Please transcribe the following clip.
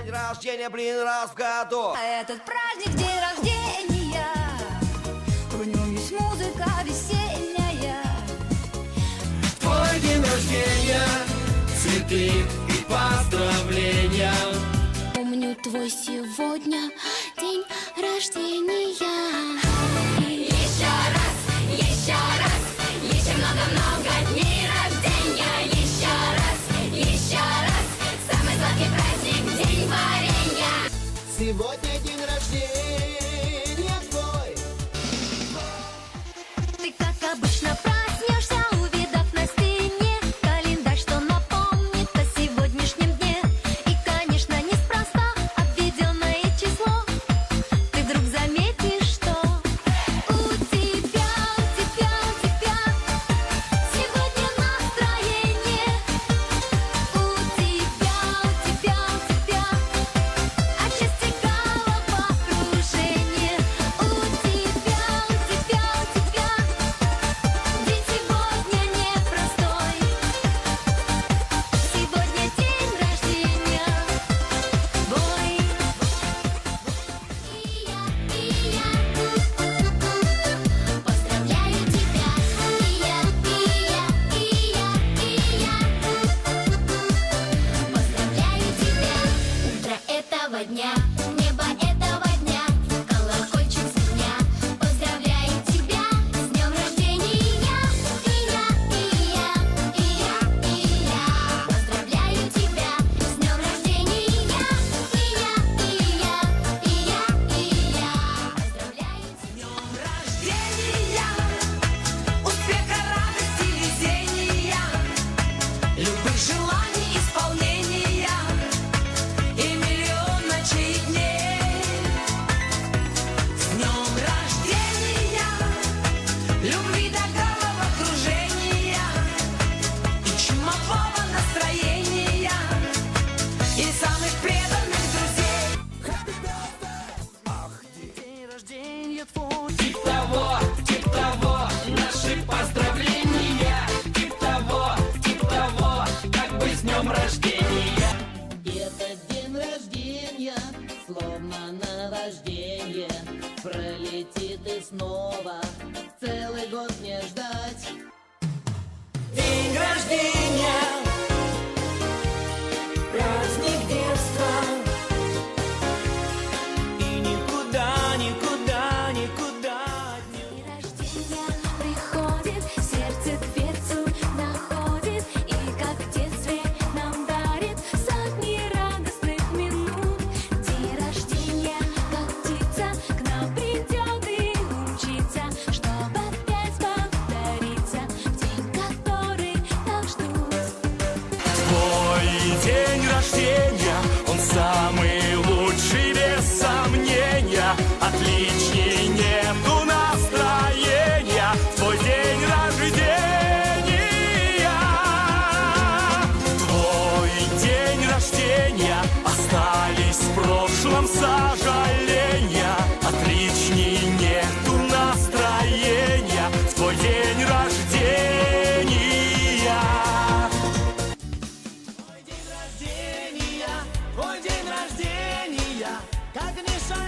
День рождения, блин, раз в году. А этот праздник, день рождения, в нем есть музыка весенняя. Твой день рождения, цветы и поздравления. Помню твой сегодня день рождения. Еще раз, еще много-много дней рождения. Еще раз, самый сладкий праздник, день варенья. Сегодня день рождения твой. Ты, как обычно, проснешься, увидав на стене календарь, что напомнит о сегодняшнем дне. И, конечно, неспроста обведенное число. Ты вдруг заметишь, что у тебя сегодня настроение. У тебя от счастья головокружение. У тебя день сегодня непростой. Сегодня день рождения твой. И я поздравляю тебя. И я поздравляю тебя. Утро этого дня, небо этого дня, колокольчик звеня. Поздравляю тебя с днем рождения. И я поздравляю тебя с днем рождения. И я поздравляю тебя. Днем рождения, успеха, радости, везения, любых желаний исполнения и миллион ночей и дней. С днем рождения, любви до головокружения и чумового настроения и самых преданных друзей. День рождения твой. Тип того, наши поздравления. Тип того, как бы с днем рождения. Этот день рождения, словно наваждение, пролетит и снова целый год не ждать. День рождения, праздник детства. И никуда День рождения приходит, сердце дверцу находит, и как в детстве нам дарит сотни радостных минут. День рождения, как птица, к нам придет и умчится, чтобы опять повториться в день, который так ждут. Твой день рождения, он самый лучший, без сомнения. Отличней нету настроения. Твой день рождения. Твой день рождения, остались в прошлом сожаления. Отличней нету настроения. В твой день рождения. Твой день рождения, как не шаг